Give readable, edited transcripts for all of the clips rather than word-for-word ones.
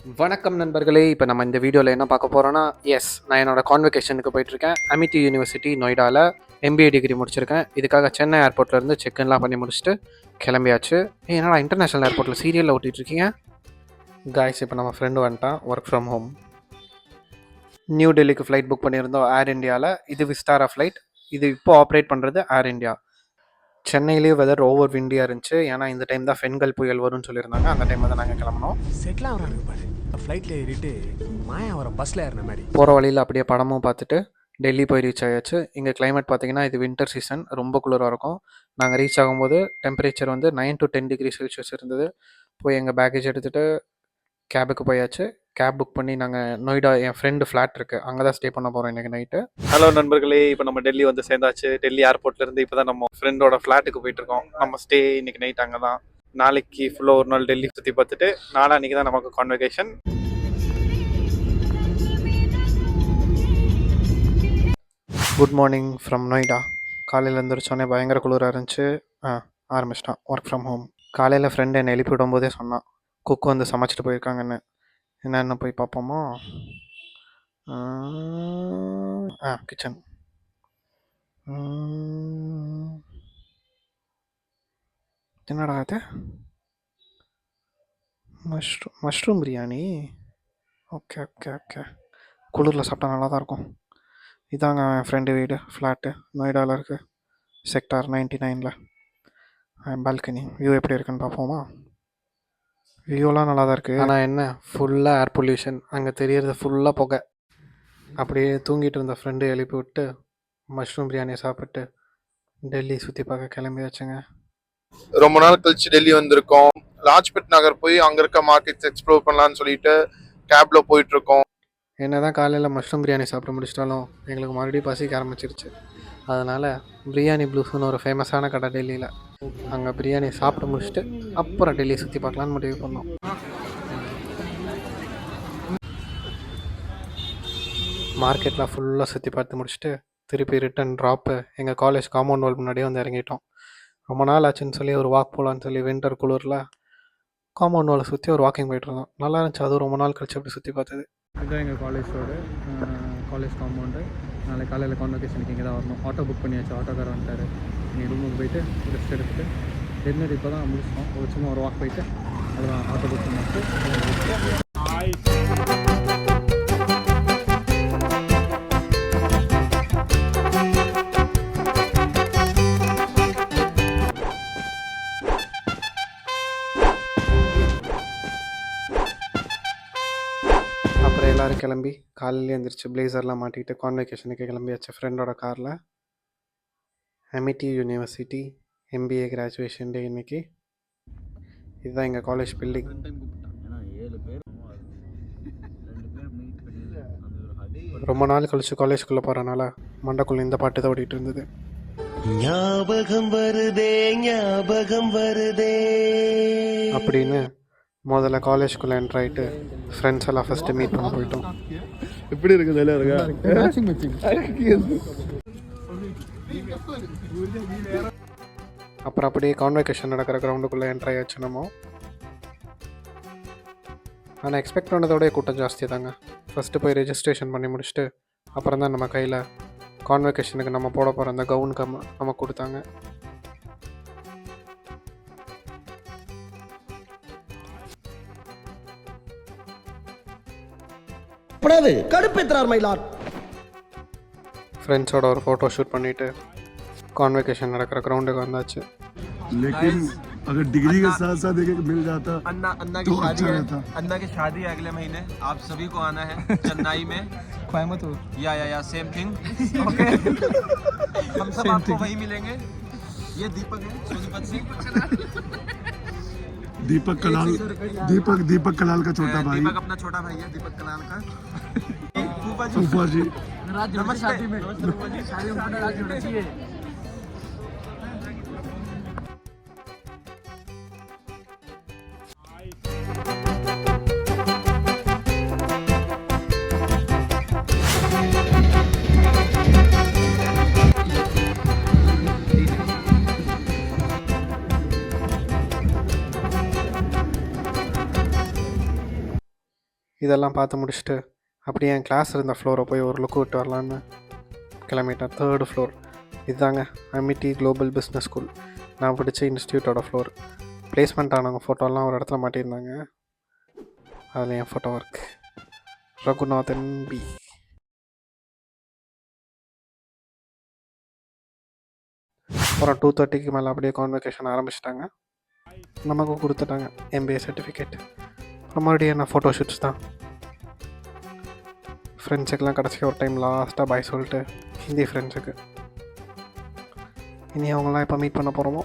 வணக்கம் நண்பர்களே. இப்போ நம்ம இந்த வீடியோவில் என்ன பார்க்க போகிறோன்னா, நான் என்னோட கான்வெகேஷனுக்கு போயிட்டுருக்கேன். அமிட்டி யூனிவர்சிட்டி நொய்டாவில் எம்பிஏ டிகிரி முடிச்சிருக்கேன். இதுக்காக சென்னை ஏர்போர்ட்லேருந்து செக்இன்லாம் பண்ணி முடிச்சுட்டு கிளம்பியாச்சு. என்னடா இன்டர்நேஷ்னல் ஏர்போர்ட்டில் சீரியலில் ஓட்டிகிட்ருக்கீங்க காய்ஸ்? இப்போ நம்ம ஃப்ரெண்டு வந்துட்டான் ஒர்க் ஃப்ரம் ஹோம். நியூ டெல்லிக்கு ஃப்ளைட் புக் பண்ணியிருந்தோம் ஏர் இண்டியாவில். இது விஸ்டாரா ஃப்ளைட். இது இப்போ ஆப்ரேட் பண்ணுறது ஏர் இண்டியா. சென்னையிலேயே வெதர் ஓவர் விண்டியாக இருந்துச்சு. ஏன்னா இந்த டைம் தான் ஃபென்கல் புயல் வரும்னு சொல்லியிருந்தாங்க. அந்த டைமில் தான் நாங்கள் கிளம்பினோம். செட்டில் ஆகிறானுங்க பாரு. ஃப்ளைட்டில் ஏறிட்டு மாயா வர பஸ்ஸில் ஏறின மாதிரி போகிற வழியில் அப்படியே படமும் பார்த்துட்டு டெல்லி போய் ரீச் ஆயாச்சு. இங்கே கிளைமேட் பார்த்தீங்கன்னா இது வின்டர் சீசன், ரொம்ப குளிராக இருக்கும். நாங்கள் ரீச் ஆகும்போது டெம்பரேச்சர் வந்து 9 to 10 டிகிரி செல்சியஸ் இருந்தது. போய் எங்கள் பேக்கேஜ் எடுத்துகிட்டு கேபுக்கு போயாச்சு. கேப் புக் பண்ணி நாங்கள் நொய்டா, என் ஃப்ரெண்டு ஃப்ளாட் இருக்குது, அங்கே தான் ஸ்டே பண்ண போகிறோம் இன்றைக்கி நைட்டு. ஹலோ நண்பர்களே, இப்போ நம்ம டெல்லி வந்து சேர்ந்தாச்சு. டெல்லி ஏர்போர்ட்லேருந்து இப்போ தான் நம்ம ஃப்ரெண்டோட ஃப்ளாட்டுக்கு போயிட்டுருக்கோம். நம்ம ஸ்டே இன்றைக்கி நைட் அங்கே தான். நாளைக்கு ஃபுல்லாக ஒரு நாள் டெல்லி சுற்றி பார்த்துட்டு நாளான்னைக்கு தான் நமக்கு convocation. Good morning from Noida. காலையில் எழுந்திரிச்சோன்னே பயங்கர குளிராக இருந்துச்சு. ஆரம்பிச்சிட்டான் ஒர்க் ஃப்ரம் ஹோம். காலையில் ஃப்ரெண்டு என்னை எழுப்பி விடும்போதே சொன்னான் குக் வந்து சமைச்சிட்டு போயிருக்காங்கன்னு. என்னென்ன போய் பார்ப்போமா? கிச்சன். என்னடா அது? Mushroom biryani. Okay okay okay, குளிரில் சாப்பிட்டா நல்லா தான் இருக்கும். இதாங்க என் ஃப்ரெண்டு வீடு, ஃப்ளாட்டு நொய்டாவில் இருக்குது, செக்டார் 99. பால்கனி வியூ எப்படி இருக்குன்னு பார்ப்போமா? வியூலாம் நல்லா தான் இருக்குது. ஆனால் என்ன, ஃபுல்லாக ஏர் பொல்யூஷன். அங்கே தெரியறது ஃபுல்லாக புகை. அப்படியே தூங்கிட்டு இருந்த ஃப்ரெண்டு எழுப்பி விட்டு மஷ்ரூம் பிரியாணியை சாப்பிட்டு டெல்லி சுற்றி பார்க்க கிளம்பியாச்சுங்க. ரொம்ப நாள் கழிச்சு டெல்லி வந்திருக்கோம். லாஜ்பத் நகர் போய் அங்கே இருக்க மார்க்கெட்ஸ் எக்ஸ்ப்ளோர் பண்ணலான்னு சொல்லிட்டு கேப்ல போயிட்டு இருக்கோம். என்ன தான் காலையில் மஷ்ரூம் பிரியாணி சாப்பிட்டு முடிச்சிட்டாலும் எங்களுக்கு மறுபடியும் பசிக்க ஆரம்பிச்சிருச்சு. அதனால் பிரியாணி ப்ளூஸ்னு ஒரு ஃபேமஸான கடை டெல்லியில், அங்கே பிரியாணி சாப்பிட்டு முடிச்சுட்டு அப்புறம் டெல்லி சுற்றி பார்க்கலான்னு முடிவு பண்ணோம். மார்க்கெட்டில் ஃபுல்லாக சுற்றி பார்த்து முடிச்சுட்டு திருப்பி ரிட்டன் ட்ராப்பு எங்கள் காலேஜ் காம்பவுண்ட் வால் முன்னாடியே வந்து இறங்கிட்டோம். ரொம்ப நாள் ஆச்சுன்னு சொல்லி ஒரு வாக் போகலான்னு சொல்லி வின்டர் குளிரில் காம்பவுண்ட் வாலை சுற்றி ஒரு வாக்கிங் போயிட்டு இருந்தோம். நல்லா இருந்துச்சு. அதுவும் ரொம்ப நாள் கழிச்சு அப்படி சுற்றி பார்த்தது. இதுதான் எங்கள் காலேஜ் காம்பவுண்டு. நாளைக்கு காலையில் கான்வெகேஷனுக்கு இங்கே தான் வரணும். ஆட்டோ புக் பண்ணியாச்சு, ஆட்டோக்கார் வந்துட்டார். நீங்கள் ரூமுக்கு போயிட்டு ரெஸ்ட் எடுத்துகிட்டு டின்னர் இப்போ தான் முடிச்சிட்டோம். ஒரு சும்மா ஒரு வாக் போயிட்டு அதுதான் ஆட்டோ புக் பண்ணியாச்சு. அப்புறம் எல்லோரும் கிளம்பி காலையிலே எழுந்திரிச்சு பிளேசர்லாம் மாட்டிக்கிட்டு கான்வெகேஷனுக்கு கிளம்பியாச்சு ஃப்ரெண்டோட காரில். அமிட்டி யூனிவர்சிட்டி எம்பிஏ கிராஜுவேஷன் டே இன்னைக்கு. இதுதான் எங்கள் காலேஜ் பில்டிங். ரொம்ப நாள் கழிச்சு காலேஜ்குள்ளே போகிறனால மண்டக்குள்ள இந்த பாட்டு தான் ஓடிட்டு இருந்தது. ஞாபகம் வருதே ஞாபகம் வருதே அப்படின்னு முதல்ல காலேஜ்குள்ளே என்ட்ரு ஆகிட்டு ஃப்ரெண்ட்ஸ் எல்லாம் ஃபஸ்ட்டு மீட் பண்ண போயிட்டோம். எப்படி இருக்குது அப்புறம் அப்படியே கான்வெகேஷன் நடக்கிற கிரவுண்டுக்குள்ளே என்ட்ரு ஆயாச்சு நம்ம. ஆனால் எக்ஸ்பெக்ட் பண்ணதோடய கூட்டம் ஜாஸ்தி தாங்க. ஃபஸ்ட்டு போய் ரெஜிஸ்ட்ரேஷன் பண்ணி முடிச்சுட்டு அப்புறம் தான் நம்ம கையில் கான்வெகேஷனுக்கு நம்ம போட போகிற அந்த கவுனுக்கு நமக்கு கொடுத்தாங்க. ஃப்ரெண்ட்ஸோட ஒரு ஃபோட்டோ ஷூட் பண்ணிவிட்டு கான்வெகேஷன் நடக்கிற கிரவுண்டுக்கு வந்தாச்சு. लेकिन अगर डिग्री के साथ साथ एक मिल जाता अन्ना तो की शादी अच्छा है। रहता। अन्ना की शादी है अगले महीने, आप सभी को आना है चेन्नई में, கோயம்புத்தூர். या सेम थिंग। हम सब आपको वहीं मिलेंगे। ये दीपक है सोनीपत से। दीपक कलाल का छोटा भाई। दीपक अपना छोटा भाई है, दीपक कलाल का। फूफा जी नमस्ते। शादी में शादी में राज होना चाहिए। இதெல்லாம் பார்த்து முடிச்சுட்டு அப்படியே என் கிளாஸ் இருந்த ஃப்ளோரை போய் ஒரு லுக் விட்டு வரலான்னு கிளம்பிட்டேன். 3rd floor. இதுதாங்க அமிட்டி குளோபல் பிஸ்னஸ் ஸ்கூல், நான் படித்த இன்ஸ்டியூட்டோட ஃப்ளோர். பிளேஸ்மெண்ட் ஆனவங்க ஃபோட்டோலாம் ஒரு இடத்துல மாட்டியிருந்தாங்க. அதில் என் ஃபோட்டோ ஒர்க். ரகுநாதன் பி. அப்புறம் 2:30க்கு மேலே அப்படியே கான்வெகேஷன் ஆரம்பிச்சிட்டாங்க. நமக்கு கொடுத்துட்டாங்க MBA சர்டிஃபிகேட். அப்புறம் மறுபடியும் என்ன ஃபோட்டோ ஷூட்ஸ் தான். ஃப்ரெண்ட்ஸுக்கெலாம் கடைசியாக ஒரு டைம் லாஸ்ட்டாக பாய் சொல்லிட்டு ஹிந்தி ஃப்ரெண்ட்ஸுக்கு இனி அவங்களாம் எப்போ மீட் பண்ண போகிறோமோ.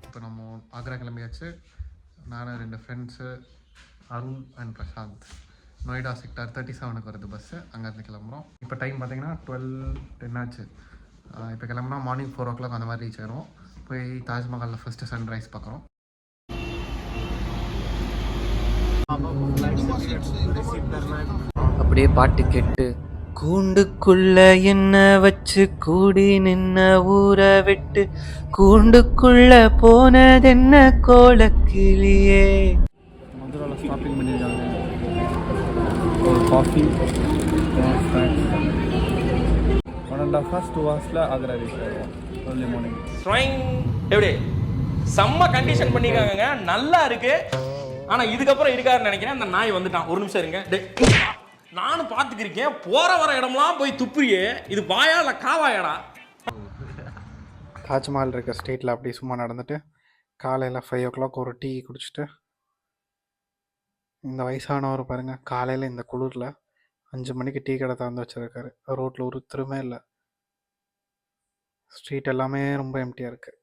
இப்போ நம்ம ஆக்ரா கிளம்பியாச்சு. நான் 2 friends Arun and Prashant. Noida sector 37க்கு வருது பஸ்ஸு, அங்கேருந்து கிளம்புறோம். இப்போ டைம் பார்த்தீங்கன்னா 12:10 ஆச்சு. இப்போ கிளம்புனா மார்னிங் 4 o'clock அந்த மாதிரி ரீச் ஆயிடும். போய் தாஜ்மஹாலில் ஃபஸ்ட்டு சன்ரைஸ் பார்க்குறோம். அப்படியே பாட்டு கேட்டு கூண்டுக்குள்ள என்ன வச்சு கூடி நின்ன ஊரை விட்டு கூண்டுக்குள்ள போனதென்ன கோலக்கிளியே. மதுராவில் ஸ்டாப்பிங் பண்ணியிருக்காங்க. ஒரு coffee 1.5 hours 2 hours Agra reach ஆகிடும். ஏர்லி மார்னிங் எப்படி செம்ம கண்டிஷன் பண்ணிருக்காங்க, நல்லா இருக்கு. ஆனா இதுக்கப்புறம் இருக்காருன்னு நினைக்கிறேன். அந்த நாய் வந்துட்டான். ஒரு நிமிஷம் இருங்க. நானும் பார்த்துக்கிருக்கேன், போற வர இடம்லாம் போய் துப்புறியே, இது வாயா இல்லை காவாயாடா? தாஜ்மஹால் இருக்க ஸ்ட்ரீட்டில் அப்படி சும்மா நடந்துட்டு காலையில் 5 o'clock ஒரு டீ குடிச்சிட்டு, இந்த வயசானவர் பாருங்கள் காலையில் இந்த குளிரில் 5 மணிக்கு டீ கடை திறந்து வச்சுருக்காரு. ரோட்டில் ஒருத்தருமே இல்லை. ஸ்ட்ரீட் எல்லாமே ரொம்ப எம்டியாக இருக்குது.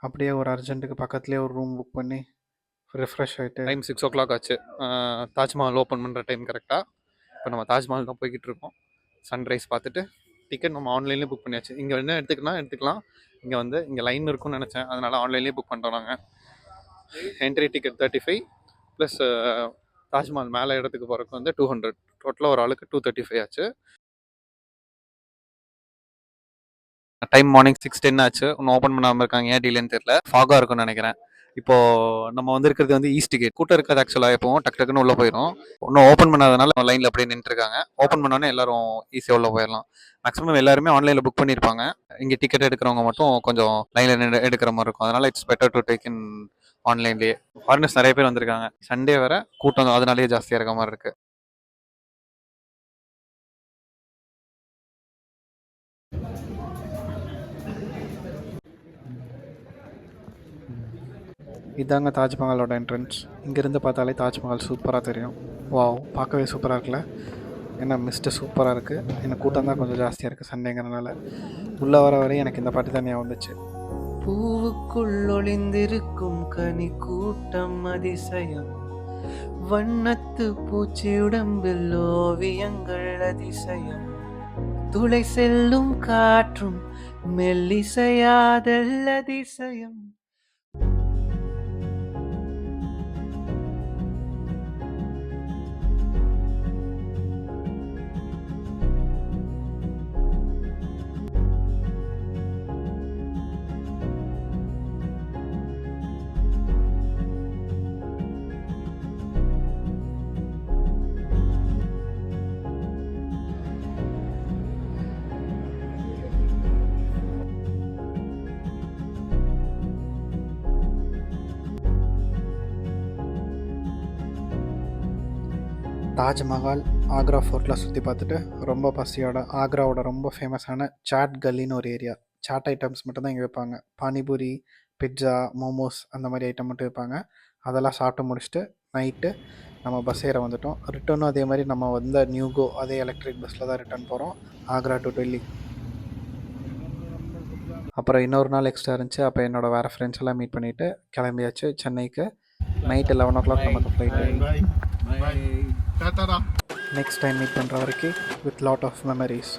அப்படியே ஒரு அர்ஜென்ட்டுக்கு பக்கத்துலேயே ஒரு ரூம் புக் பண்ணி ரிஃப்ரெஷ் ஆகிட்டு டைம் 6 o'clock ஆச்சு. தாஜ்மஹால் ஓப்பன் பண்ணுற டைம் கரெக்டாக. இப்போ நம்ம தாஜ்மஹால் தான் போய்கிட்டு இருக்கோம். சன்ரைஸ் பார்த்துட்டு டிக்கெட் நம்ம ஆன்லைன்லேயே புக் பண்ணியாச்சு. இங்கே என்ன எடுத்துக்கலாம். இங்கே லைன் இருக்கும்னு நினச்சேன், அதனால் ஆன்லைன்லேயே புக் பண்ணுறோம் நாங்கள். என்ட்ரி டிக்கெட் 35 ப்ளஸ் தாஜ்மஹால் மேலே இடத்துக்கு போகிறதுக்கு வந்து 200. டோட்டலாக ஒரு ஆளுக்கு 235 ஆச்சு. டைம் மார்னிங் 6:10 ஆச்சு. இன்னும் ஓப்பன் பண்ணாமல் இருக்காங்க, ஏன் டீலேன்னு தெரியல. ஃபாகாக இருக்கும்னு நினைக்கிறேன். இப்போது நம்ம இருக்கிறது வந்து ஈஸ்ட் கேட். கூட்டம் இருக்காது ஆக்சுவலாக. எப்போவும் டக்குன்னு உள்ளே போயிடும். இன்னும் ஓப்பன் பண்ணாதனால லைனில் அப்படியே நின்றுருக்காங்க. ஓப்பன் பண்ணோன்னே எல்லாரும் ஈஸியாக உள்ளே போயிடலாம். மேக்ஸிமம் எல்லாருமே ஆன்லைனில் புக் பண்ணியிருப்பாங்க. இங்கே டிக்கெட் எடுக்கிறவங்க மட்டும் கொஞ்சம் லைனில் எடுக்கிற மாதிரி இருக்கும். அதனால் it's better to take in ஆன்லைன்லேயே. ஃபாரினர்ஸ் நிறைய பேர் வந்திருக்காங்க. சண்டே வேறு கூட்டம் அதனாலேயே ஜாஸ்தியாக இருக்க மாதிரி இருக்குது. இதாங்க தாஜ்மஹாலோட என்ட்ரன்ஸ். இங்கேருந்து பார்த்தாலே தாஜ்மஹால் சூப்பராக தெரியும். வாவ், பார்க்கவே சூப்பராக இருக்குல்ல. ஏன்னா மிஸ்ட்டு சூப்பராக இருக்குது. எனக்கு கூட்டம் தான் கொஞ்சம் ஜாஸ்தியாக இருக்குது சண்டேங்கிறனால. உள்ளே வர வரையும் எனக்கு இந்த பாட்டு தான் ஞாபகம் வந்துச்சு. பூவுக்குள் ஒளிந்திருக்கும் கனி கூட்டம் அதிசயம், வண்ணத்து பூச்சி உடம்பில் ஓவியங்கள் அதிசயம், துளை செல்லும் காற்றும் மெல்லிசையாதல் அதிசயம். தாஜ்மஹால், ஆக்ரா ஃபோர்ட்டில் சுற்றி பார்த்துட்டு ரொம்ப பசியோட ஆக்ராவோட ரொம்ப ஃபேமஸான சாட் கல்லின்னு ஒரு ஏரியா. சாட் ஐட்டம்ஸ் மட்டும்தான் இங்கே வைப்பாங்க. பானிபூரி, பிட்ஸா, மோமோஸ் அந்த மாதிரி ஐட்டம் மட்டும் வைப்பாங்க. அதெல்லாம் சாப்பிட்டு முடிச்சுட்டு நைட்டு நம்ம பஸ் ஏற வந்துட்டோம். ரிட்டர்னும் அதே மாதிரி நம்ம வந்த நியூகோ அதே எலக்ட்ரிக் பஸ்ஸில் தான் ரிட்டர்ன் போகிறோம், ஆக்ரா டு டெல்லி. அப்புறம் இன்னொரு நாள் எக்ஸ்ட்ரா இருந்துச்சு. அப்போ என்னோடய வேறு ஃப்ரெண்ட்ஸ் எல்லாம் மீட் பண்ணிவிட்டு கிளம்பியாச்சு சென்னைக்கு. நைட் 11 o'clock நமக்கு ஃப்ளைட்டு. நெக்ஸ்ட் டைம் மீட் பண்ணுற வரைக்கும் வித் லாட் ஆஃப் மெமரிஸ்.